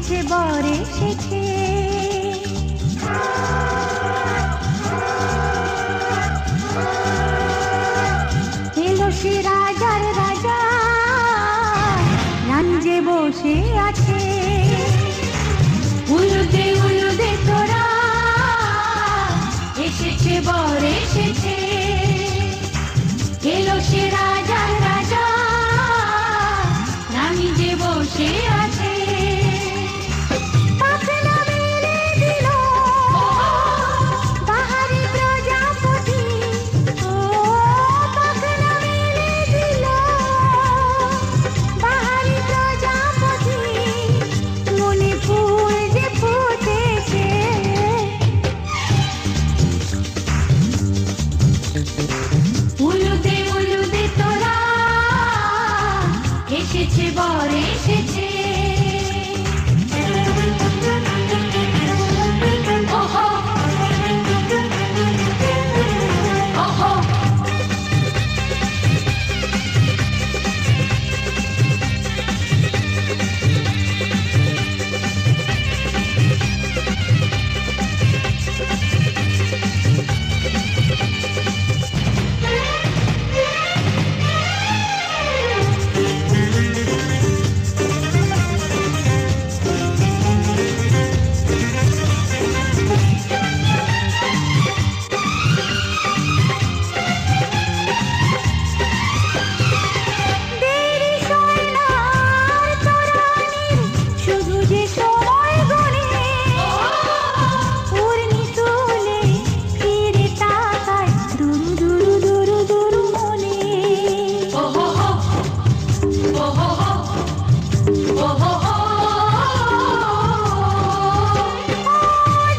এসেছে বর এসেছে, এলো সে রাজার রাজা, রাঞ্জে বসে আছে। উলুদে তোরা, এসেছে বর এসেছে, এলো সে রাজার রাজা, রানী যে বসে আছে। পাখনা মেলে দিল বাহারি প্রজাপতি, ও পাখনা মেলে দিল বাহারি প্রজাপতি, মনে ফুল যে ফুটেছে। উলুদে তোরা, এসেছে বর এসেছে। ওহো ওহো, দেরি সয় না আর তরানির, শুধু যে সময় গণে। উর্মি তুলে ফিরে তাকায় দুরু দুরু দুরু দুরু মনে। ওহো ওহো ওহো,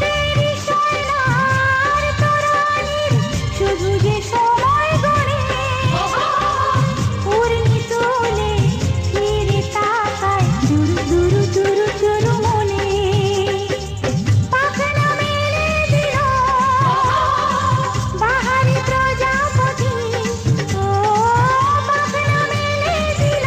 দেরি সয় না আর তরানির, শুধু যে সময় গণে। উর্মি তুলে ফিরে তাকায় দুরু দুরু দুরু দুরু মনে। পাখনা মেলে দিল বাহারি প্রজাপতি, ও পাখনা মেলে দিল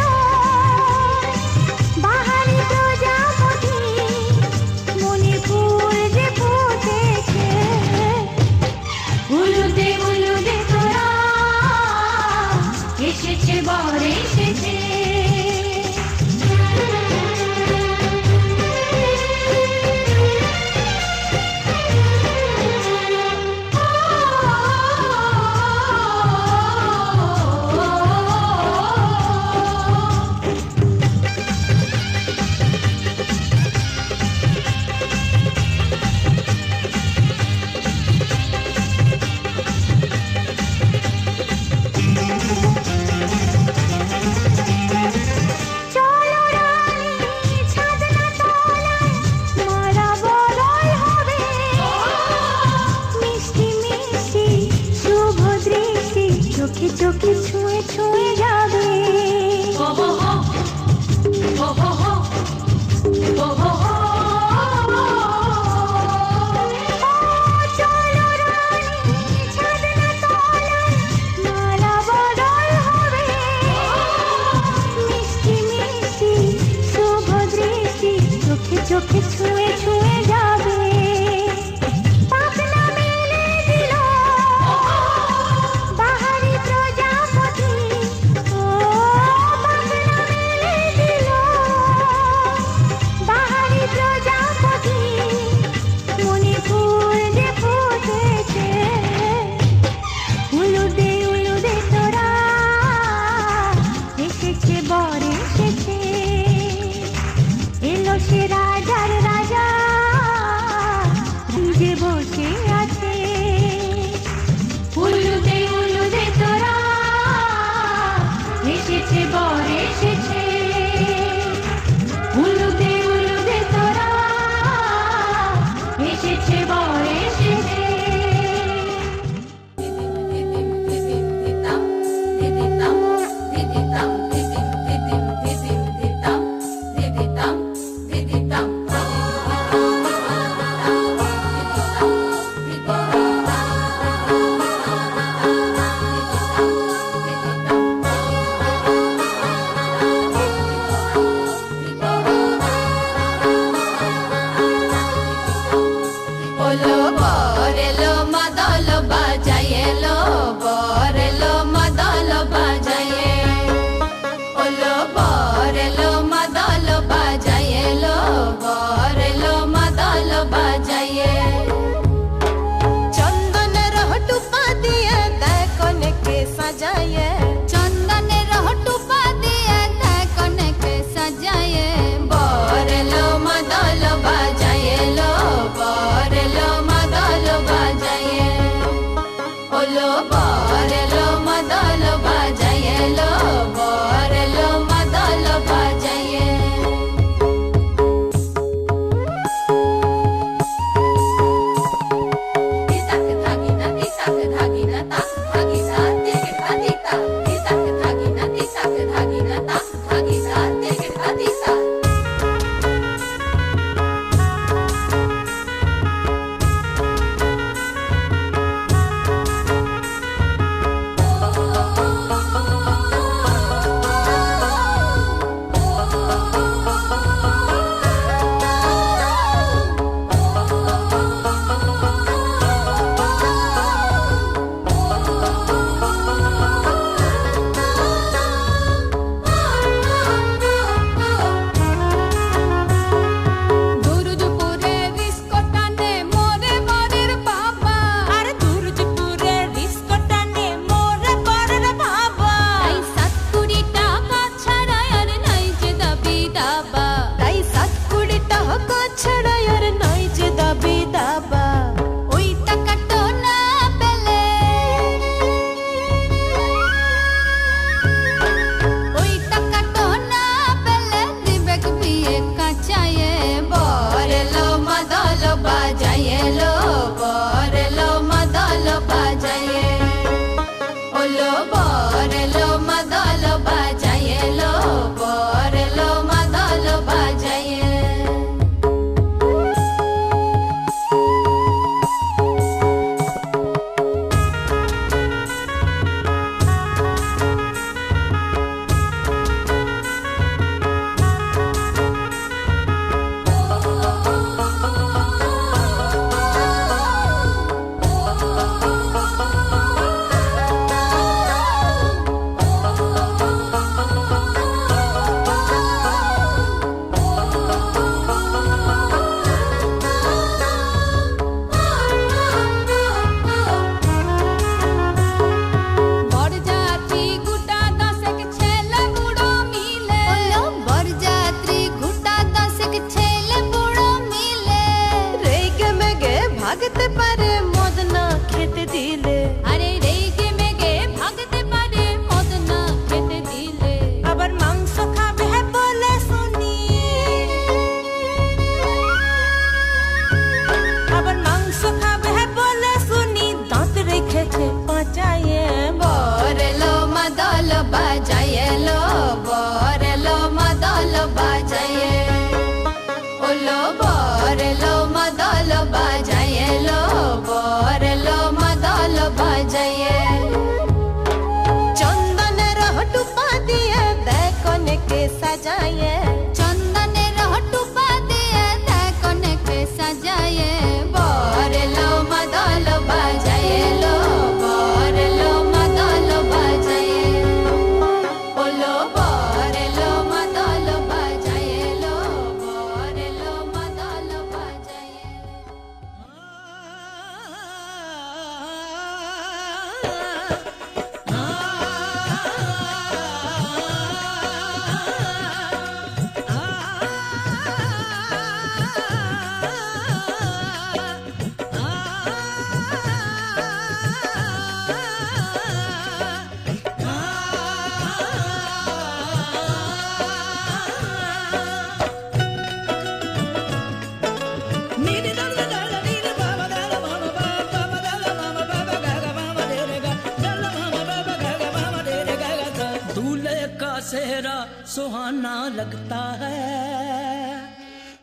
सुहाना लगता है,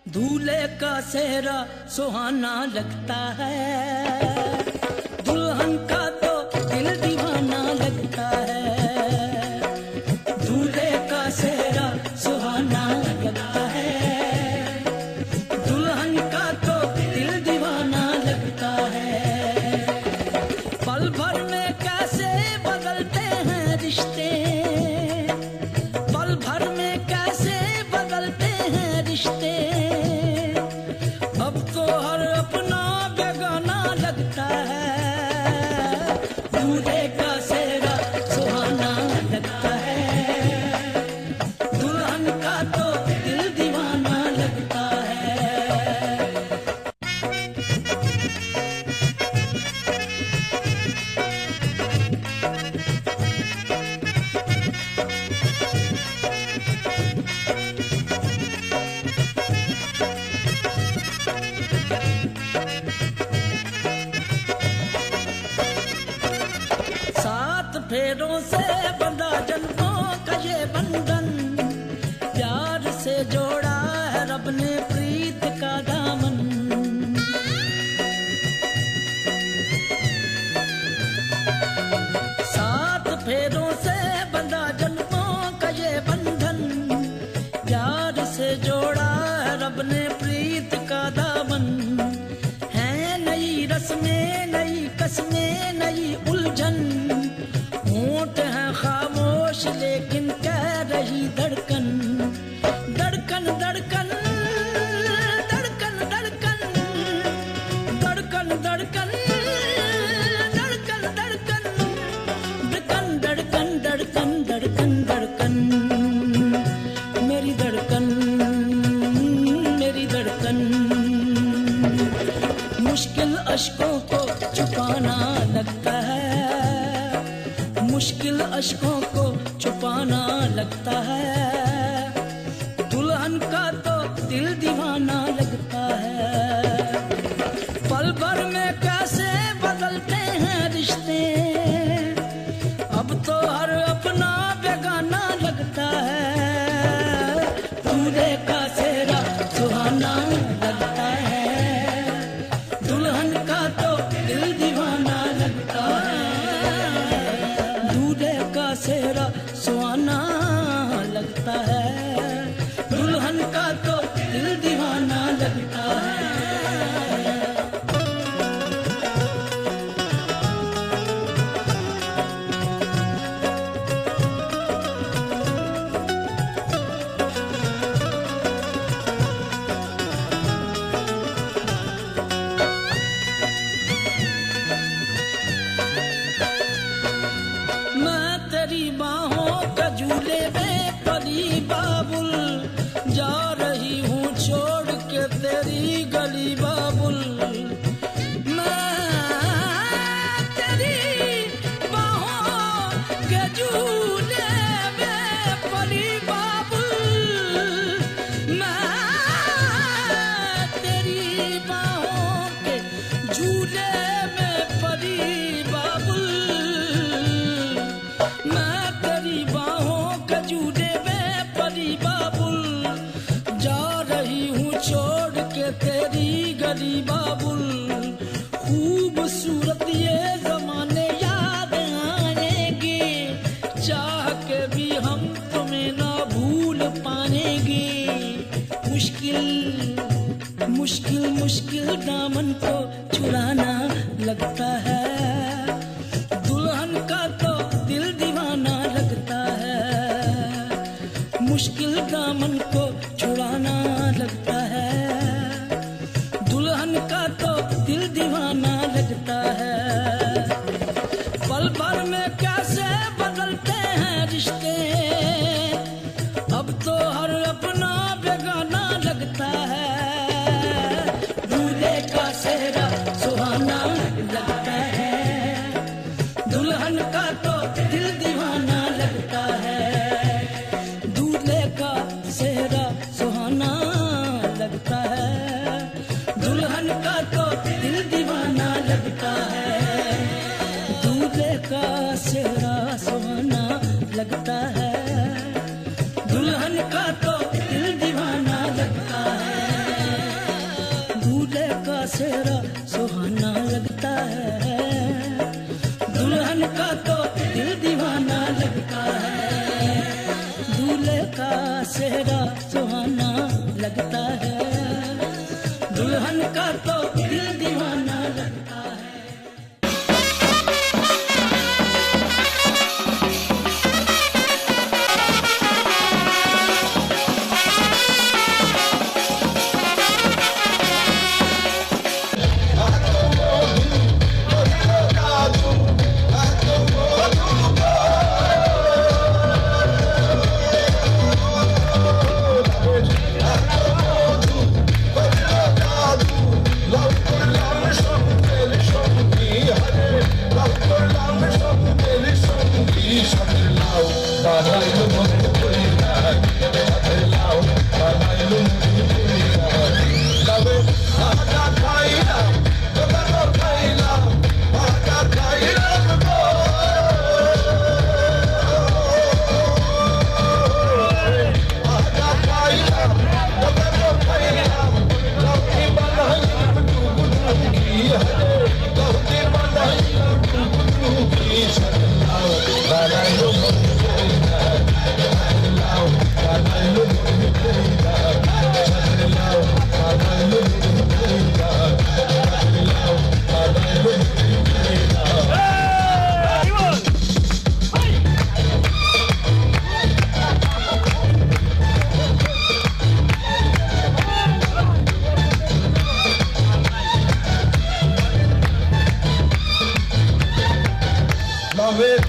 दूल्हे का सेहरा सुहाना लगता है, दुल्हन का तो दिल दीवाना लगता है, दूल्हे का सेहरा सुहाना लगता है, दुल्हन का तो दिल दीवाना लगता है। पल भर में कैसे बदलते हैं रिश्ते, पल भर में कैसे बदलते हैं रिश्ते, अब तो हर अपना बेगाना लगता है, दूल्हे का सेहरा सुहाना लगता है, दुल्हन का तो दिल दीवाना लगता है। सात फेरों से बंधा जन्मों का ये बंधन, प्यार से जोड़ा है रब ने प्रीत का दामन, सात फेरों से बंधा जन्मों का ये बंधन, प्यार से जोड़ा है रब ने प्रीत का दामन, है नई रस्में नई कस्में नई उलझन, होंठ है खामोश लेकिन कह रही धड़कन, धड़कन धड़कन धड़कन धड़कन धड़कन धड़कन धड़कन धड़कन धड़कन धड़कन धड़कन धड़कन मेरी धड़कन मेरी धड़कन। मुश्किल अश्कों को छुपाना लगता है, मुश्किल अश्कों को छुपाना लगता है, दुल्हन का तो दिल दीवाना लगता है। पल भर में कैसे बदलते हैं रिश्ते, अब तो हर अपना बेगाना लगता है, दूल्हे का सेहरा सुहाना लगता है, दुल्हन का तो दिल दीवाना लगता है, दूल्हे का सेहरा सुहाना लगता है, दुल्हन का तो दिल दीवाना लगता है। मैं तेरी बाहों का झूले में परी बाबुल, जा रही हूँ छोड़ के तेरी गली बाबुल, मैं तेरी बाहों के झूले में परी बाबुल, मैं तेरी बाहों के झूले में परी बाबुल, मैं तेरी बाहों के झूले में परी बाबुल, जा रही हूँ छोड़ के तेरी गली बाबुल, खूबसूरत ये जमाने याद आएंगे, चाह के भी हम तुम्हें ना भूल पाएंगे, मुश्किल मुश्किल मुश्किल दामन को छुड़ाना लगता है, दुल्हन का तो दिल दीवाना लगता है, मुश्किल दामन को छुड़ाना लगता है, दुल्हन का तो दिल दीवाना लगता है। पल भर में कैसे बदलते हैं रिश्ते, अब तो हर अपना बेगाना लगता है, दूल्हे का सेहरा सुहाना लगता है, दुल्हन का तो दिल दीवाना लगता है, दूल्हे का सेहरा सुहाना लगता है, दुल्हन का तो दिल दीवाना का तो दिल दीवाना लगता है, दूल्हे का सेहरा सुहाना लगता है, दुल्हन का तो दिल दीवाना लगता है, दूल्हे का सेहरा सुहाना लगता है, दुल्हन का तो दिल दीवाना लगता है। Love it,